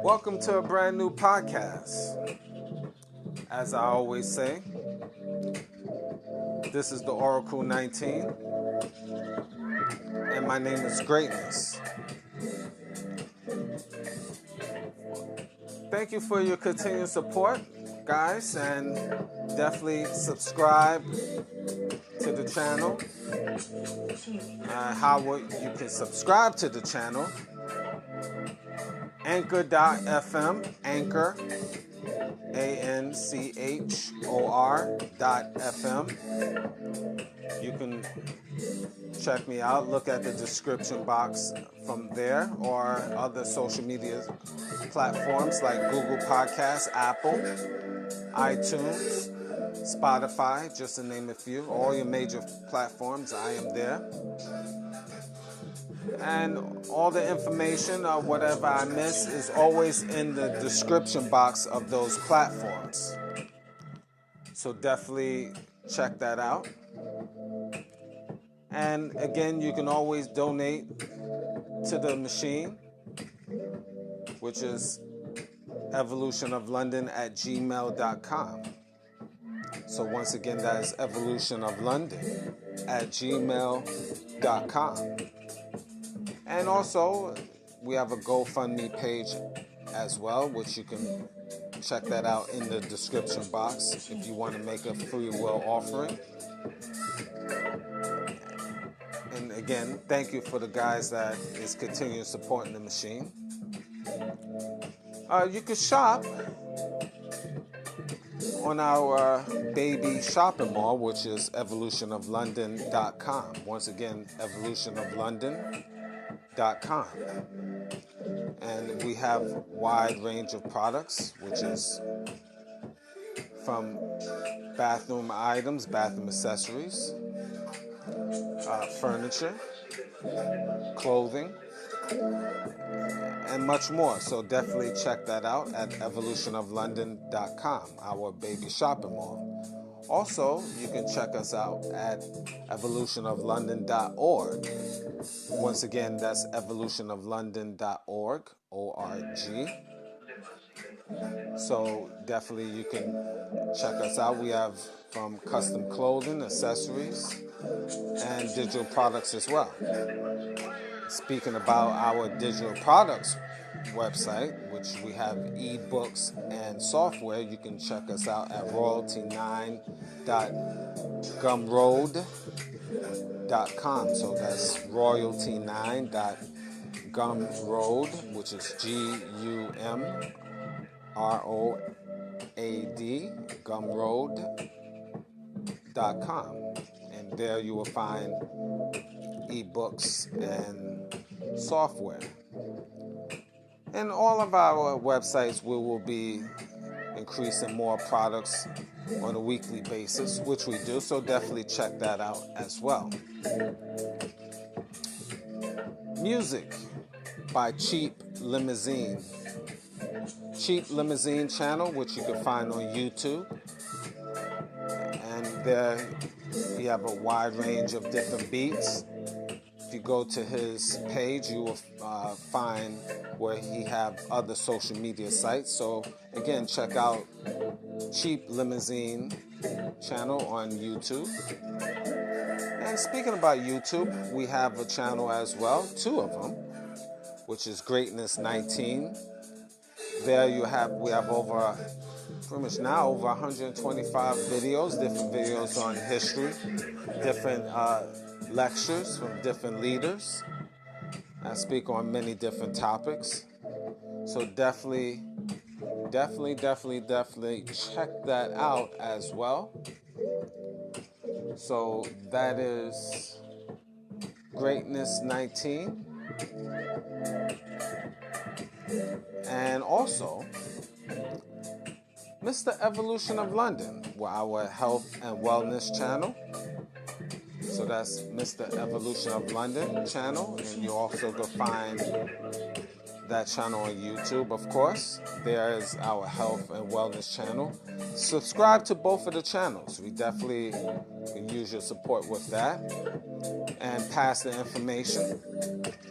Welcome to a brand new podcast. As I always say, this is the Oracle 19, and my name is Greatness. Thank you for your continued support, guys, and definitely subscribe to the channel. You can subscribe to the channel. Anchor.fm, Anchor, ANCHOR.FM. You can check me out, look at the description box from there, or other social media platforms like Google Podcasts, Apple, iTunes, Spotify, just to name a few. All your major platforms, I am there. And all the information or whatever I miss is always in the description box of those platforms. So definitely check that out. And again, you can always donate to the machine, which is evolutionoflondon@gmail.com. So once again, that is evolutionoflondon@gmail.com. And also, we have a GoFundMe page as well, which you can check that out in the description box if you want to make a free will offering. And again, thank you for the guys that is continuing supporting the machine. You can shop on our baby shopping mall, which is evolutionoflondon.com. Once again, evolutionoflondon.com. And we have a wide range of products, which is from bathroom items, bathroom accessories, furniture, clothing, and much more. So definitely check that out at evolutionoflondon.com, our baby shopping mall. Also, you can check us out at evolutionoflondon.org. Once again, that's evolutionoflondon.org, O-R-G. So definitely you can check us out. We have from custom clothing, accessories, and digital products as well. Speaking about our digital products website, which we have ebooks and software, you can check us out at royalty9.gumroad.com. So that's royalty9.gumroad, which is GUMROAD, gumroad.com. And there you will find ebooks and software. And all of our websites, we will be increasing more products on a weekly basis, which we do, so definitely check that out as well. Music by Cheap Limousine. Cheap Limousine channel, which you can find on YouTube. And there you have a wide range of different beats. If you go to his page, you will find where he have other social media sites. So again, check out Cheap Limousine channel on YouTube. And speaking about YouTube, we have a channel as well, two of them, which is Greatness 19. There we have over pretty much now over 125 videos, different videos on history, different lectures from different leaders. I speak on many different topics. So definitely check that out as well. So that is Greatness 19. And also, Mr. Evolution of London, our health and wellness channel. So that's Mr. Evolution of London channel. And you also can find that channel on YouTube, of course. There's our health and wellness channel. Subscribe to both of the channels. We definitely can use your support with that. And pass the information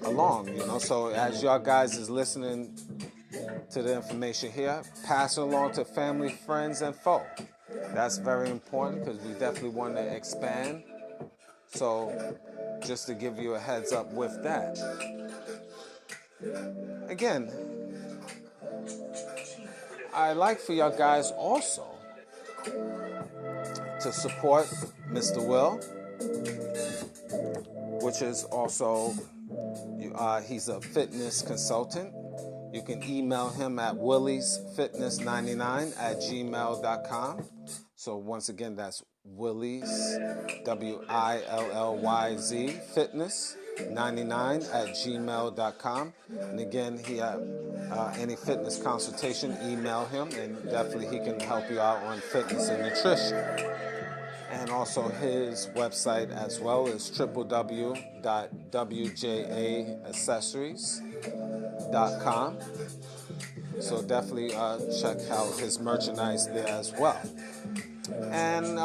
along, So as y'all guys is listening to the information here, pass it along to family, friends, and foe. That's very important because we definitely want to expand. So just to give you a heads up with that. Again, I'd like for y'all guys also to support Mr. Will, which is also, he's a fitness consultant. You can email him at williesfitness99@gmail.com. So once again, that's Willies, WILLYZ, fitness99@gmail.com. And again, he any fitness consultation, email him, and definitely he can help you out on fitness and nutrition. And also his website as well is www.wjaaccessories.com. So definitely check out his merchandise there as well. And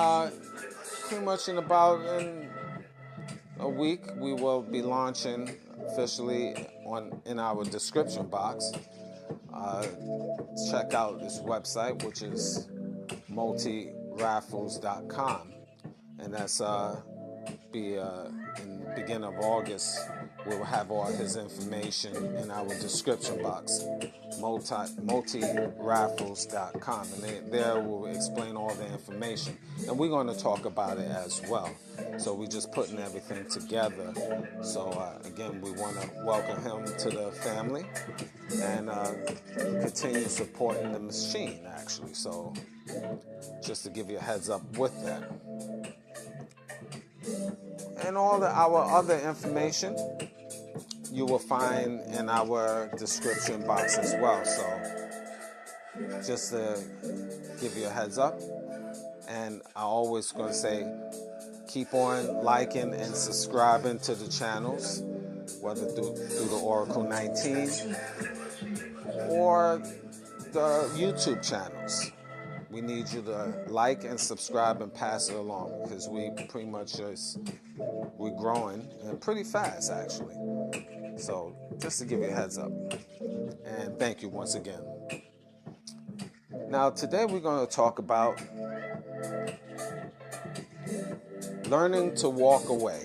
pretty much in about a week, we will be launching officially in our description box. Check out this website, which is multiraffles.com. And that's be in the beginning of August. We'll have all his information in our description box, multiraffles.com. And there we'll explain all the information. And we're going to talk about it as well. So we're just putting everything together. So again, we want to welcome him to the family and continue supporting the machine, actually. So just to give you a heads up with that. And all our other information you will find in our description box as well. So just to give you a heads up. And I always going to say, keep on liking and subscribing to the channels, whether through the Oracle 19 or the YouTube channels. We need you to like and subscribe and pass it along because we pretty much we're growing and pretty fast actually. So just to give you a heads up. And thank you once again. Now today we're going to talk about learning to walk away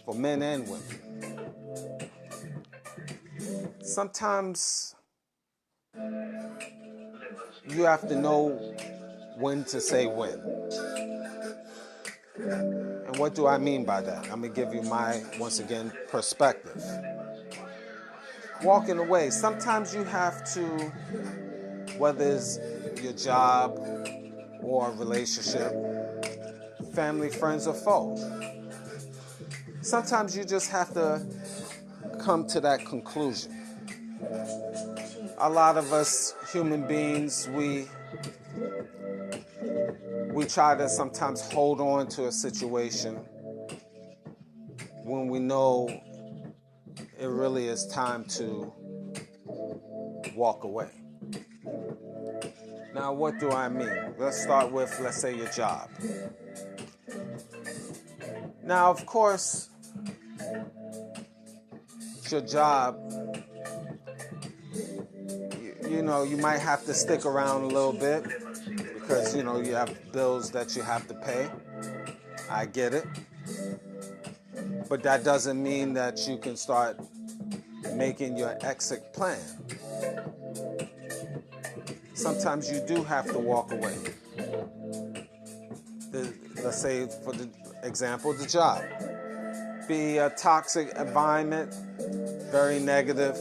for men and women. Sometimes you have to know when to say when. And what do I mean by that? I'm going to give you my, once again, perspective. Walking away. Sometimes you have to, whether it's your job or a relationship, family, friends, or foe. Sometimes you just have to come to that conclusion. A lot of us human beings, we try to sometimes hold on to a situation when we know it really is time to walk away. Now, what do I mean? Let's start with, let's say, your job. Now, of course, your job, you might have to stick around a little bit because, you have bills that you have to pay. I get it. But that doesn't mean that you can start making your exit plan. Sometimes you do have to walk away. Let's say, for the example, the job. Be a toxic environment, very negative.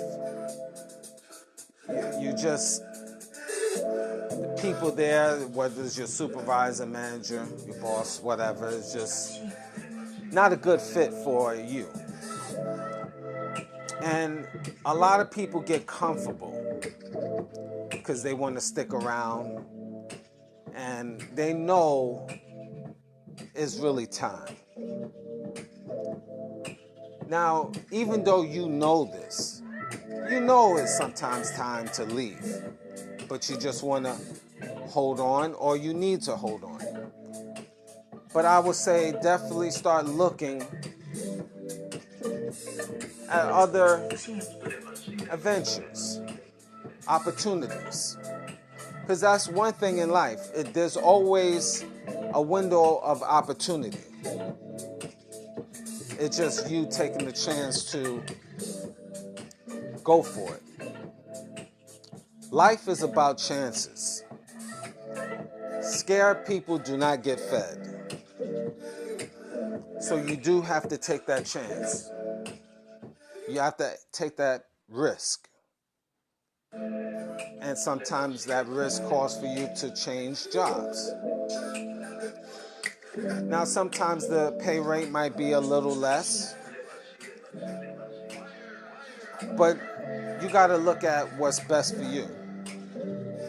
You just people there, whether it's your supervisor, manager, your boss, whatever, is just not a good fit for you. And a lot of people get comfortable because they want to stick around and they know it's really time. Now, even though you know this, you know it's sometimes time to leave, but you just want to hold on, or you need to hold on. But I would say definitely start looking at other adventures, opportunities. Because that's one thing in life. There's always a window of opportunity. It's just you taking the chance to go for it. Life is about chances. Scared people do not get fed. So you do have to take that chance. You have to take that risk. And sometimes that risk calls for you to change jobs. Now, sometimes the pay rate might be a little less, but you got to look at what's best for you.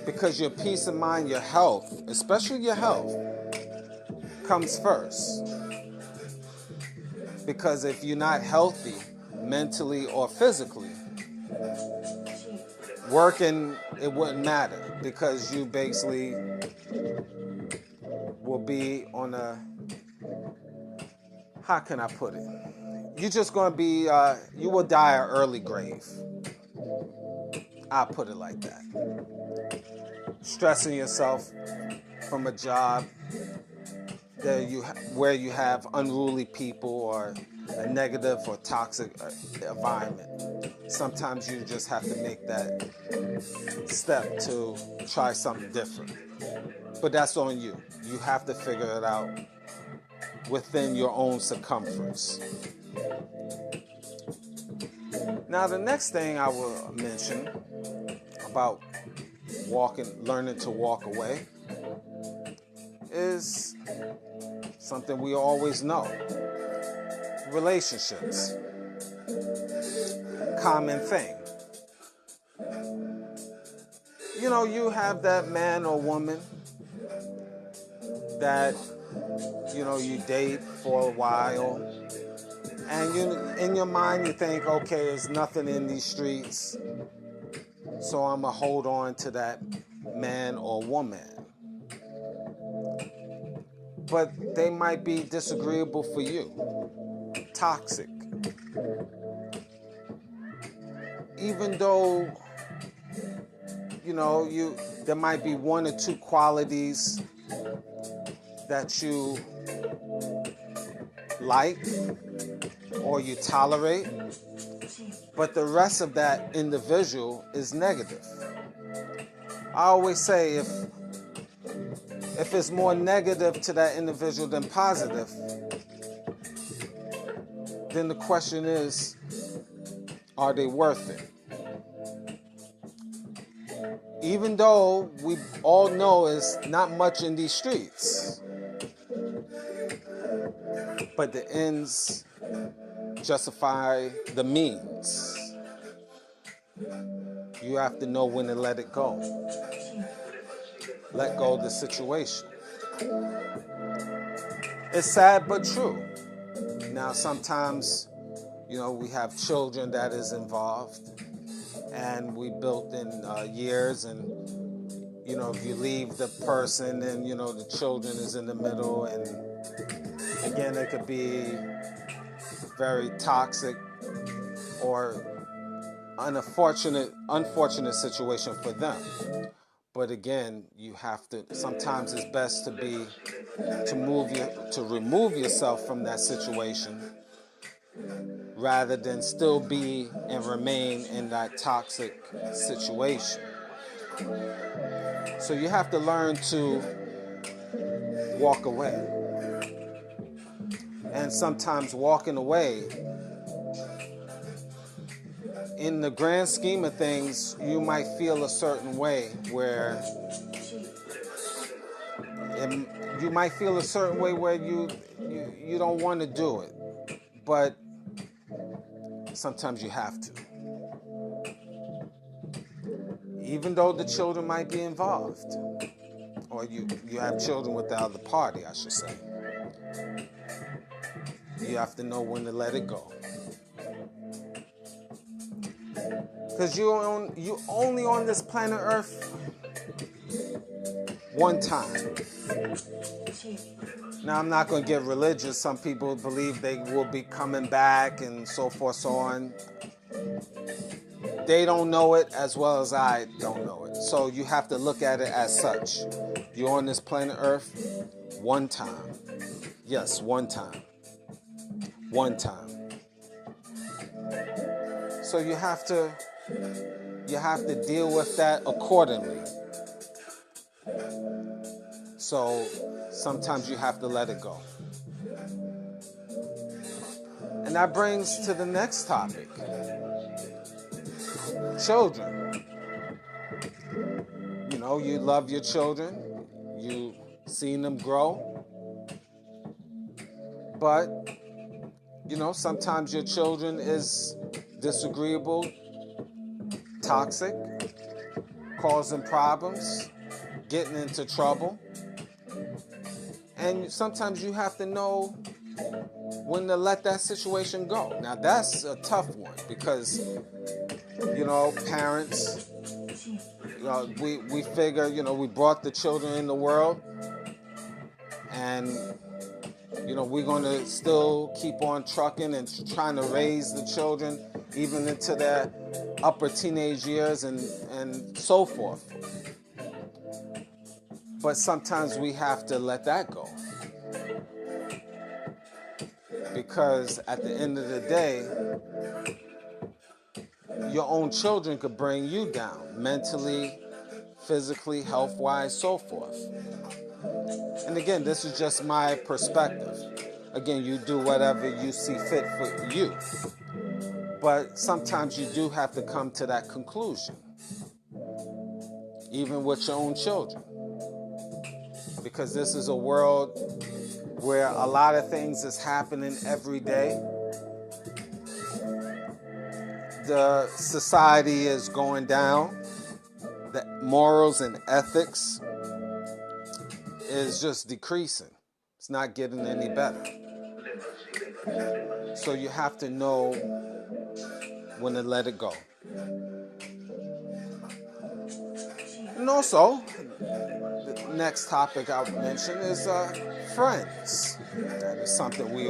Because your peace of mind, your health, especially your health, comes first. Because if you're not healthy, mentally or physically, working, it wouldn't matter. Because you basically will be on a, how can I put it? You're just going to be, you will die an early grave. I'll put it like that. Stressing yourself from a job that where you have unruly people or a negative or toxic environment. Sometimes you just have to make that step to try something different. But that's on you. You have to figure it out within your own circumference. Now, the next thing I will mention about learning to walk away is something we always know. Relationships. Common thing. You know, you have that man or woman that, you know, you date for a while, and in your mind you think, okay, there's nothing in these streets, so I'm going to hold on to that man or woman. But they might be disagreeable for you, toxic. Even though, you know, there might be one or two qualities that you like or you tolerate, but the rest of that individual is negative. I always say if it's more negative to that individual than positive, then the question is, are they worth it? Even though we all know there's not much in these streets, but the ends justify the means. You have to know when to let it go. Let go of the situation. It's sad but true. Now, sometimes, you know, we have children that is involved, and we built in years, and, you know, if you leave the person, and, you know, the children is in the middle, and again, it could be very toxic or unfortunate situation for them. But again, you have to, sometimes it's best to remove yourself from that situation rather than still be and remain in that toxic situation. So you have to learn to walk away. And sometimes walking away, in the grand scheme of things, you might feel a certain way where you might feel a certain way where you don't want to do it, but sometimes you have to. Even though the children might be involved, or you have children with the other party, I should say. You have to know when to let it go. Because you only on this planet Earth one time. Now, I'm not going to get religious. Some people believe they will be coming back and so forth, so on. They don't know it as well as I don't know it. So you have to look at it as such. You're on this planet Earth one time. Yes, one time. One time. So you have to deal with that accordingly. So sometimes you have to let it go. And that brings to the next topic. Children. You know, you love your children. You've seen them grow. But, you know, sometimes your children is disagreeable, toxic, causing problems, getting into trouble. And sometimes you have to know when to let that situation go. Now, that's a tough one because, you know, parents, we figure, you know, we brought the children in the world and, you know, we're going to still keep on trucking and trying to raise the children even into their upper teenage years and so forth. But sometimes we have to let that go. Because at the end of the day, your own children could bring you down mentally, physically, health-wise, so forth. And again, this is just my perspective. Again, you do whatever you see fit for you. But sometimes you do have to come to that conclusion, even with your own children. Because this is a world where a lot of things is happening every day. The society is going down. The morals and ethics is just decreasing. It's not getting any better. So you have to know when to let it go. And also, the next topic I'll mention is friends. That is something we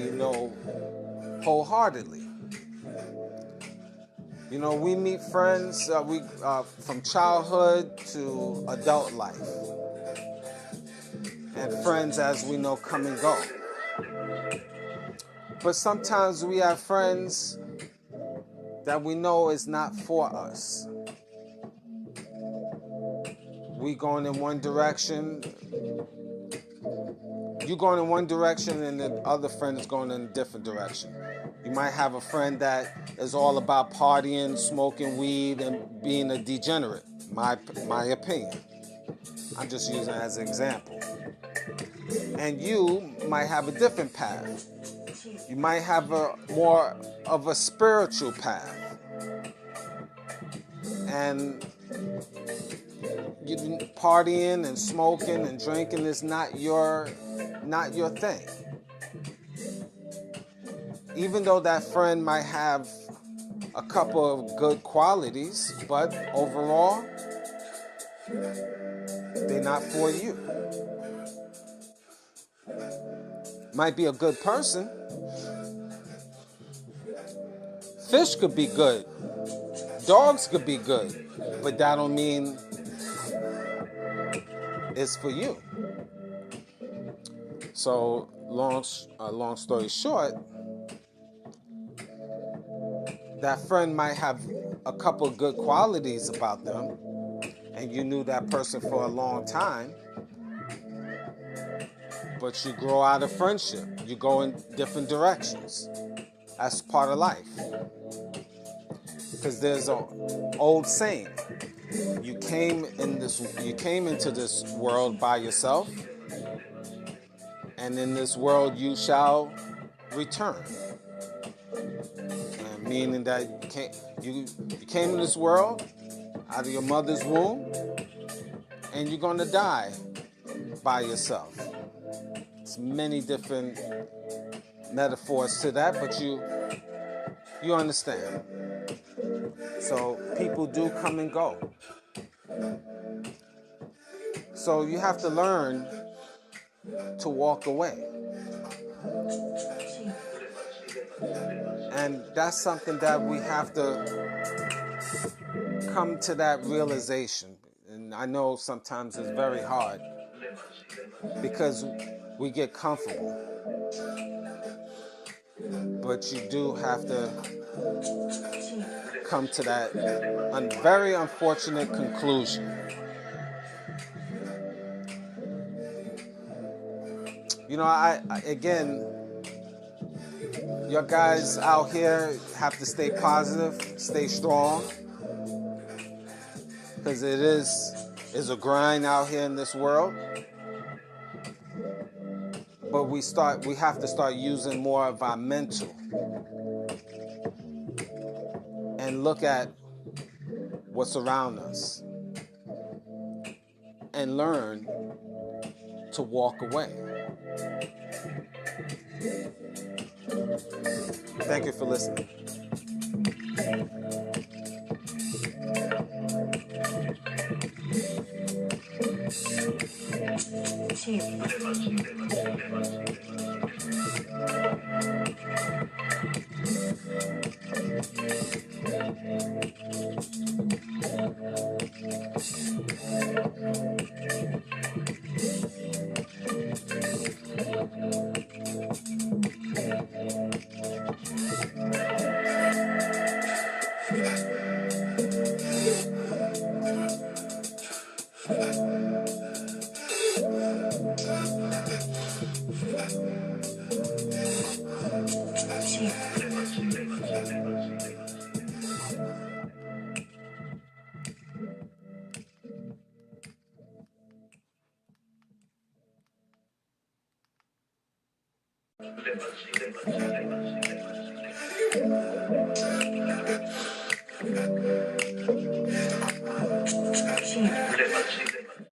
know wholeheartedly. You know, we meet friends from childhood to adult life. And friends, as we know, come and go. But sometimes we have friends that we know is not for us. We going in one direction, you going in one direction and the other friend is going in a different direction. You might have a friend that is all about partying, smoking weed, and being a degenerate. My opinion. I'm just using it as an example. And you might have a different path. You might have a more of a spiritual path. And you partying and smoking and drinking is not your thing. Even though that friend might have a couple of good qualities, but overall, they're not for you. Might be a good person. Fish could be good. Dogs could be good. But that don't mean it's for you. So, long story short, that friend might have a couple of good qualities about them, and you knew that person for a long time, but you grow out of friendship. You go in different directions. That's part of life. Because there's an old saying: you came into this world by yourself, and in this world you shall return. Meaning that you came in this world out of your mother's womb, and you're going to die by yourself. It's many different metaphors to that, but you understand. So people do come and go. So you have to learn to walk away. And that's something that we have to come to that realization. And I know sometimes it's very hard because we get comfortable. But you do have to come to that very unfortunate conclusion. You know, again, your guys out here have to stay positive, stay strong, because it is a grind out here in this world. But we have to start using more of our mental and look at what's around us and learn to walk away. Thank you for listening.